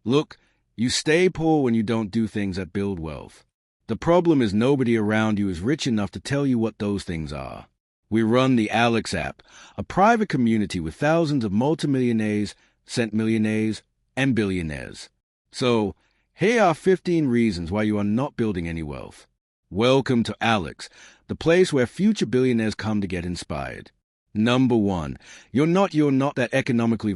Look, you stay poor when you don't do things that build wealth. The problem is nobody around you is rich enough to tell you what those things are. We run the Alex app, a private community with thousands of multimillionaires, centmillionaires, and billionaires. So, here are 15 reasons why you are not building any wealth. Welcome to Alex, the place where future billionaires come to get inspired. Number 1, you're not that economically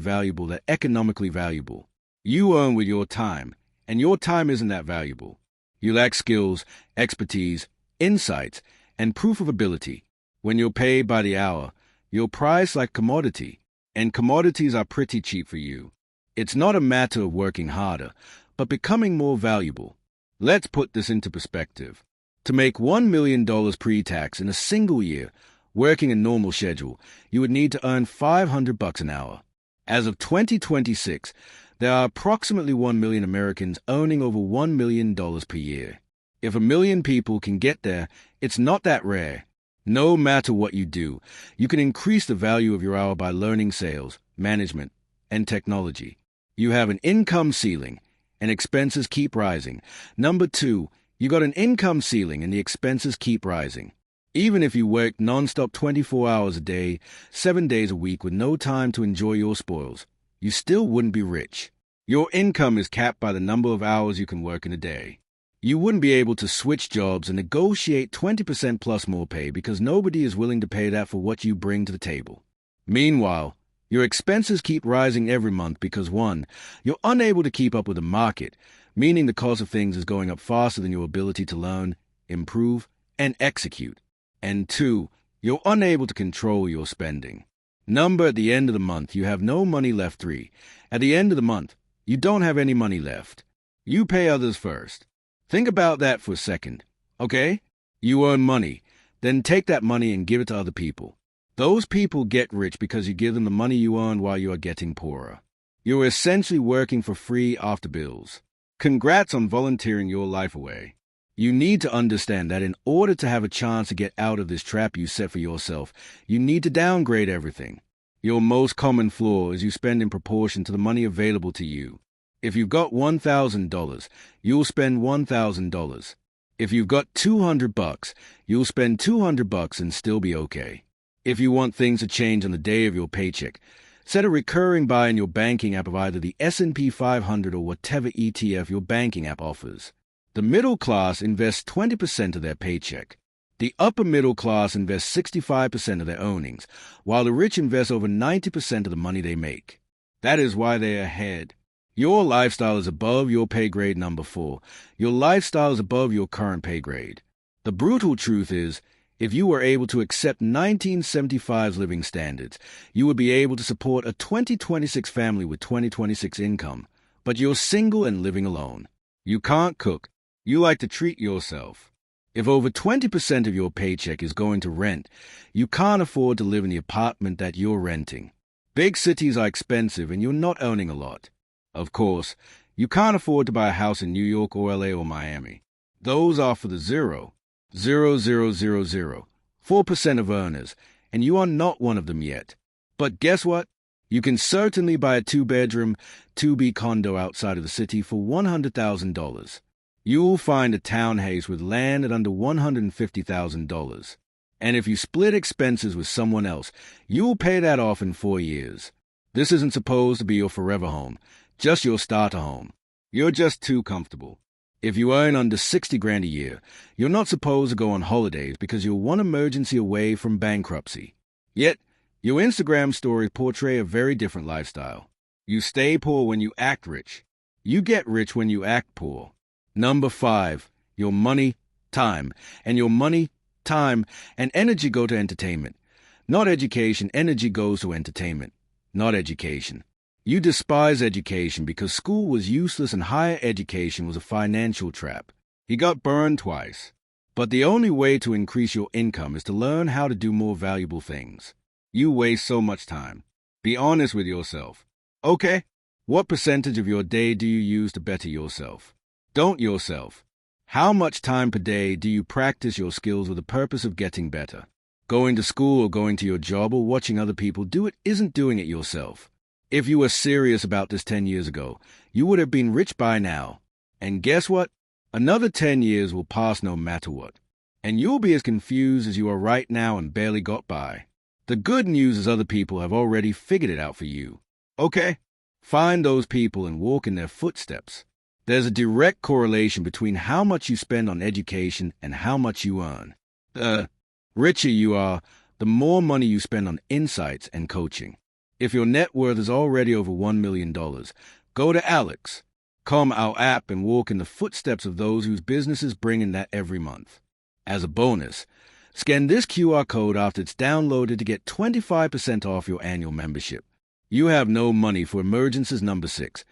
valuable. You earn with your time, and your time isn't that valuable. You lack skills, expertise, insights, and proof of ability. When you're paid by the hour, you're priced like commodity, and commodities are pretty cheap for you. It's not a matter of working harder, but becoming more valuable. Let's put this into perspective. To make $1 million pre-tax in a single year, working a normal schedule, you would need to earn $500 an hour. As of 2026, there are approximately 1 million Americans earning over $1 million per year. If 1 million people can get there, it's not that rare. No matter what you do, you can increase the value of your hour by learning sales, management, and technology. You have an income ceiling, and expenses keep rising. Number 2, you got an income ceiling and the expenses keep rising. Even if you worked non-stop 24 hours a day, 7 days a week with no time to enjoy your spoils, you still wouldn't be rich. Your income is capped by the number of hours you can work in a day. You wouldn't be able to switch jobs and negotiate 20% plus more pay because nobody is willing to pay that for what you bring to the table. Meanwhile, your expenses keep rising every month because 1, you're unable to keep up with the market, meaning the cost of things is going up faster than your ability to learn, improve, and execute. And 2, you're unable to control your spending. At the end of the month, you have no money left. 3, at the end of the month, you don't have any money left. You pay others first. Think about that for a second, okay? You earn money, then take that money and give it to other people. Those people get rich because you give them the money you earned while you are getting poorer. You're essentially working for free after bills. Congrats on volunteering your life away. You need to understand that in order to have a chance to get out of this trap you set for yourself, you need to downgrade everything. Your most common flaw is you spend in proportion to the money available to you. If you've got $1,000, you'll spend $1,000. If you've got $200, you'll spend $200 and still be okay. If you want things to change on the day of your paycheck, set a recurring buy in your banking app of either the S&P 500 or whatever ETF your banking app offers. The middle class invests 20% of their paycheck. The upper middle class invests 65% of their earnings, while the rich invest over 90% of the money they make. That is why they are ahead. Your lifestyle is above your pay grade. Number 4, your lifestyle is above your current pay grade. The brutal truth is, if you were able to accept 1975's living standards, you would be able to support a 2026 family with 2026 income, but you're single and living alone. You can't cook. You like to treat yourself. If over 20% of your paycheck is going to rent, you can't afford to live in the apartment that you're renting. Big cities are expensive and you're not earning a lot. Of course, you can't afford to buy a house in New York or LA or Miami. Those are for the 4% of earners, and you are not one of them yet. But guess what? You can certainly buy a 2-bedroom, 2B condo outside of the city for $100,000. You'll find a townhouse with land at under $150,000. And if you split expenses with someone else, you'll pay that off in 4 years. This isn't supposed to be your forever home, just your starter home. You're just too comfortable. If you earn under $60,000 a year, you're not supposed to go on holidays because you're one emergency away from bankruptcy. Yet, your Instagram stories portray a very different lifestyle. You stay poor when you act rich. You get rich when you act poor. Number 5, your money, time, and your money, time, and energy go to entertainment. Not education, energy goes to entertainment, not education. You despise education because school was useless and higher education was a financial trap. You got burned twice. But the only way to increase your income is to learn how to do more valuable things. You waste so much time. Be honest with yourself. Okay, what percentage of your day do you use to better yourself? Don't yourself. How much time per day do you practice your skills with the purpose of getting better? Going to school or going to your job or watching other people do it isn't doing it yourself. If you were serious about this 10 years ago, you would have been rich by now. And guess what? Another 10 years will pass no matter what. And you'll be as confused as you are right now and barely got by. The good news is other people have already figured it out for you. Okay? Find those people and walk in their footsteps. There's a direct correlation between how much you spend on education and how much you earn. The richer you are, the more money you spend on insights and coaching. If your net worth is already over $1 million, go to Alex.com, our app, and walk in the footsteps of those whose businesses bring in that every month. As a bonus, scan this QR code after it's downloaded to get 25% off your annual membership. You have no money for emergencies number 6.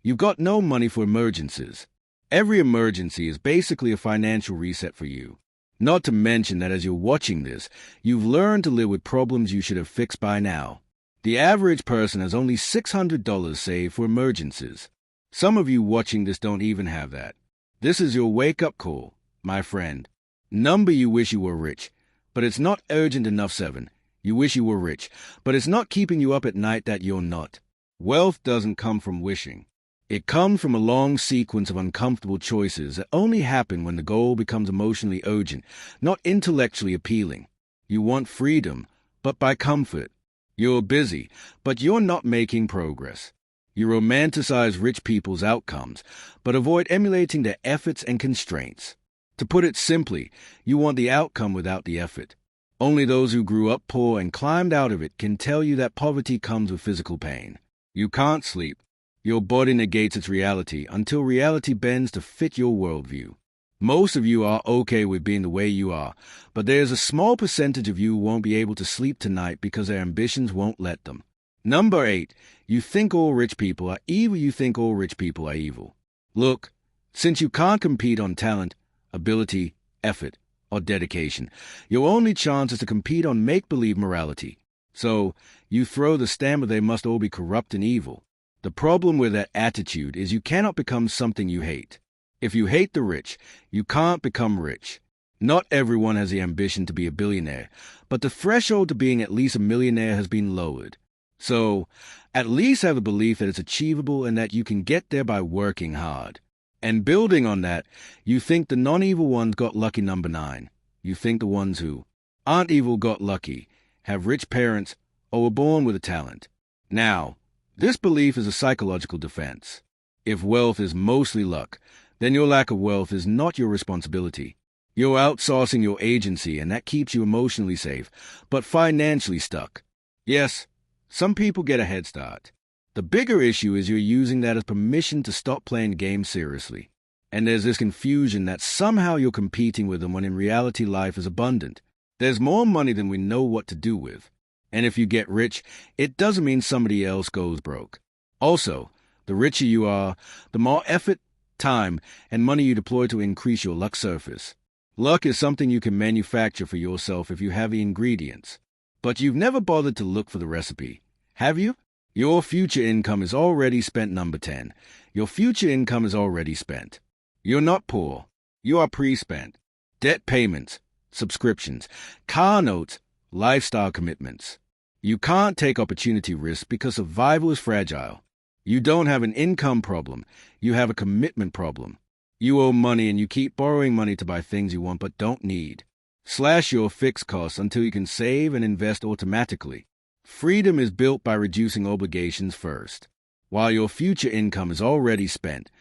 You've got no money for emergencies. Every emergency is basically a financial reset for you. Not to mention that as you're watching this, you've learned to live with problems you should have fixed by now. The average person has only $600 saved for emergencies. Some of you watching this don't even have that. This is your wake-up call, my friend. Number you wish you were rich, but it's not urgent enough. 7. You wish you were rich, but it's not keeping you up at night that you're not. Wealth doesn't come from wishing. It comes from a long sequence of uncomfortable choices that only happen when the goal becomes emotionally urgent, not intellectually appealing. You want freedom, but by comfort. You're busy, but you're not making progress. You romanticize rich people's outcomes, but avoid emulating their efforts and constraints. To put it simply, you want the outcome without the effort. Only those who grew up poor and climbed out of it can tell you that poverty comes with physical pain. You can't sleep. Your body negates its reality until reality bends to fit your worldview. Most of you are okay with being the way you are, but there's a small percentage of you who won't be able to sleep tonight because their ambitions won't let them. Number 8, you think all rich people are evil. You think all rich people are evil. Look, since you can't compete on talent, ability, effort, or dedication, your only chance is to compete on make-believe morality. So, you throw the stamp of they must all be corrupt and evil. The problem with that attitude is you cannot become something you hate. If you hate the rich, you can't become rich. Not everyone has the ambition to be a billionaire, but the threshold to being at least a millionaire has been lowered. So, at least have the belief that it's achievable and that you can get there by working hard. And building on that, you think the non-evil ones got lucky. Number 9. You think the ones who aren't evil got lucky, have rich parents, or were born with a talent. Now, this belief is a psychological defense. If wealth is mostly luck, then your lack of wealth is not your responsibility. You're outsourcing your agency, and that keeps you emotionally safe, but financially stuck. Yes, some people get a head start. The bigger issue is you're using that as permission to stop playing the game seriously. And there's this confusion that somehow you're competing with them when in reality life is abundant. There's more money than we know what to do with. And if you get rich, it doesn't mean somebody else goes broke. Also, the richer you are, the more effort, time, and money you deploy to increase your luck surface. Luck is something you can manufacture for yourself if you have the ingredients. But you've never bothered to look for the recipe, have you? Your future income is already spent. Number 10. Your future income is already spent. You're not poor. You are pre-spent. Debt payments, subscriptions, car notes, lifestyle commitments. You can't take opportunity risks because survival is fragile. You don't have an income problem. You have a commitment problem. You owe money and you keep borrowing money to buy things you want but don't need. Slash your fixed costs until you can save and invest automatically. Freedom is built by reducing obligations first. While your future income is already spent,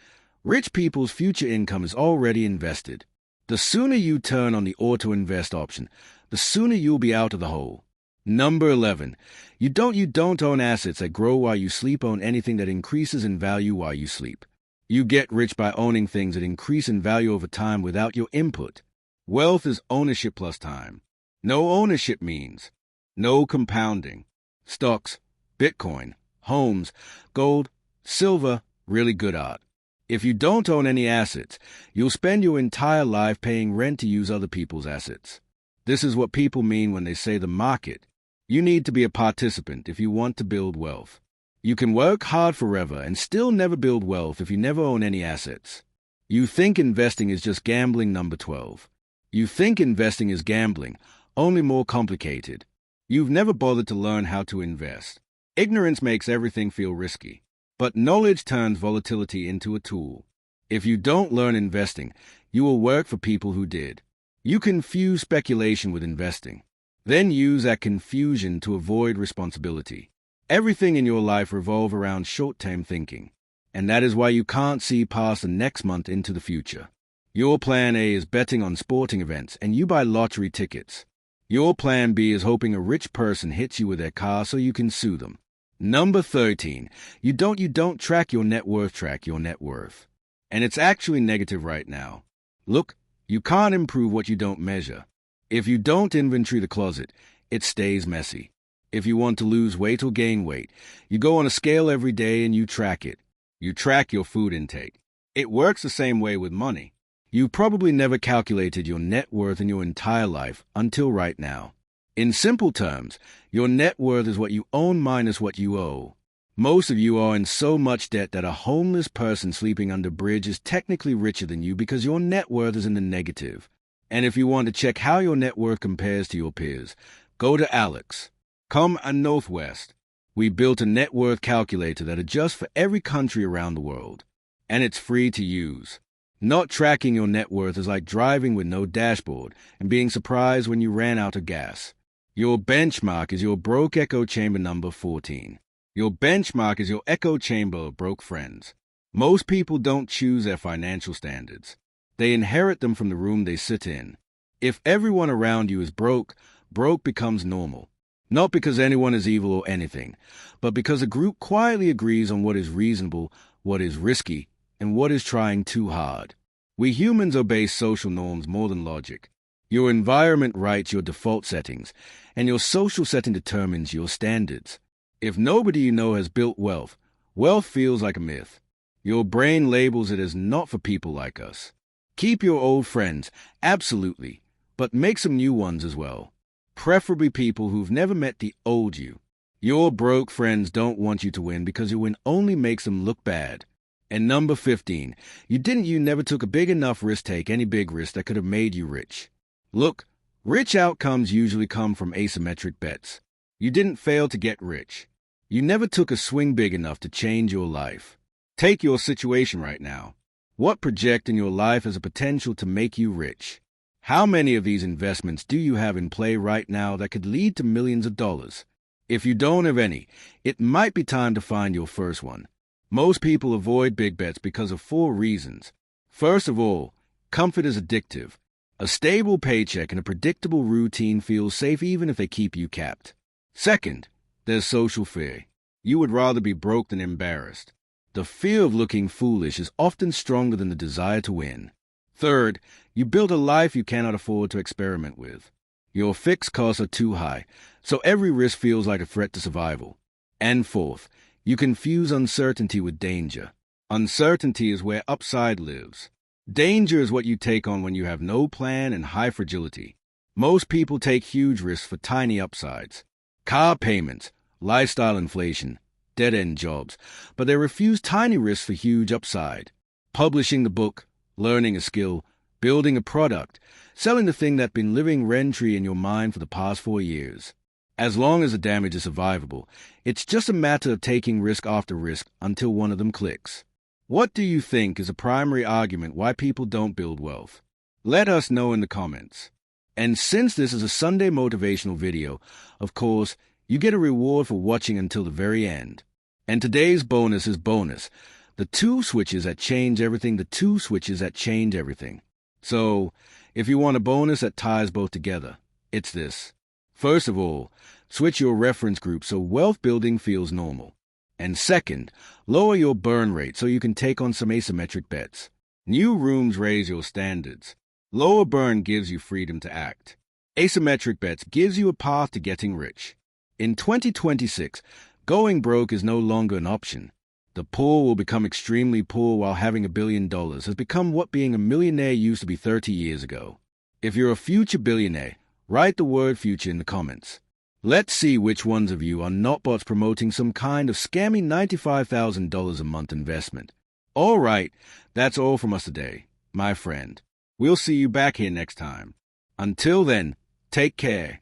rich people's future income is already invested. The sooner you turn on the auto-invest option, the sooner you'll be out of the hole. Number 11. You don't own assets that grow while you sleep. Own anything that increases in value while you sleep. You get rich by owning things that increase in value over time without your input. Wealth is ownership plus time. No ownership means no compounding. Stocks, Bitcoin, homes, gold, silver, really good art. If you don't own any assets, you'll spend your entire life paying rent to use other people's assets. This is what people mean when they say the market. You need to be a participant if you want to build wealth. You can work hard forever and still never build wealth if you never own any assets. You think investing is just gambling. Number 12. You think investing is gambling, only more complicated. You've never bothered to learn how to invest. Ignorance makes everything feel risky, but knowledge turns volatility into a tool. If you don't learn investing, you will work for people who did. You confuse speculation with investing, then use that confusion to avoid responsibility. Everything in your life revolves around short-term thinking, and that is why you can't see past the next month into the future. Your plan A is betting on sporting events, and you buy lottery tickets. Your plan B is hoping a rich person hits you with their car so you can sue them. Number 13, you don't track your net worth. And it's actually negative right now. Look, you can't improve what you don't measure. If you don't inventory the closet, it stays messy. If you want to lose weight or gain weight, you go on a scale every day and you track it. You track your food intake. It works the same way with money. You probably never calculated your net worth in your entire life until right now. In simple terms, your net worth is what you own minus what you owe. Most of you are in so much debt that a homeless person sleeping under a bridge is technically richer than you because your net worth is in the negative. And if you want to check how your net worth compares to your peers, go to Alex. Come and Northwest. We built a net worth calculator that adjusts for every country around the world. And it's free to use. Not tracking your net worth is like driving with no dashboard and being surprised when you ran out of gas. Your benchmark is your broke echo chamber number 14. Your benchmark is your echo chamber of broke friends. Most people don't choose their financial standards. They inherit them from the room they sit in. If everyone around you is broke, broke becomes normal. Not because anyone is evil or anything, but because a group quietly agrees on what is reasonable, what is risky, and what is trying too hard. We humans obey social norms more than logic. Your environment writes your default settings, and your social setting determines your standards. If nobody you know has built wealth, wealth feels like a myth. Your brain labels it as not for people like us. Keep your old friends, absolutely, but make some new ones as well. Preferably people who've never met the old you. Your broke friends don't want you to win because your win only makes them look bad. And number 15, you never took a big enough risk. Take any big risk that could have made you rich. Look, rich outcomes usually come from asymmetric bets. You didn't fail to get rich. You never took a swing big enough to change your life. Take your situation right now. What project in your life has a potential to make you rich? How many of these investments do you have in play right now that could lead to millions of dollars? If you don't have any, it might be time to find your first one. Most people avoid big bets because of 4 reasons. First of all, comfort is addictive. A stable paycheck and a predictable routine feels safe even if they keep you capped. Second, there's social fear. You would rather be broke than embarrassed. The fear of looking foolish is often stronger than the desire to win. Third, you build a life you cannot afford to experiment with. Your fixed costs are too high, so every risk feels like a threat to survival. And fourth, you confuse uncertainty with danger. Uncertainty is where upside lives. Danger is what you take on when you have no plan and high fragility. Most people take huge risks for tiny upsides. Car payments, lifestyle inflation, dead-end jobs, but they refuse tiny risks for huge upside. Publishing the book, learning a skill, building a product, selling the thing that's been living rent-free in your mind for the past 4 years. As long as the damage is survivable, it's just a matter of taking risk after risk until one of them clicks. What do you think is a primary argument why people don't build wealth? Let us know in the comments. And since this is a Sunday motivational video, of course, you get a reward for watching until the very end. And today's bonus is bonus. The 2 switches that change everything, the 2 switches that change everything. So, if you want a bonus that ties both together, it's this. First of all, switch your reference group so wealth building feels normal. And second, lower your burn rate so you can take on some asymmetric bets. New rooms raise your standards. Lower burn gives you freedom to act. Asymmetric bets gives you a path to getting rich. In 2026, going broke is no longer an option. The poor will become extremely poor while having $1 billion has become what being a millionaire used to be 30 years ago. If you're a future billionaire, write the word future in the comments. Let's see which ones of you are not bots promoting some kind of scammy $95,000 a month investment. All right, that's all from us today, my friend. We'll see you back here next time. Until then, take care.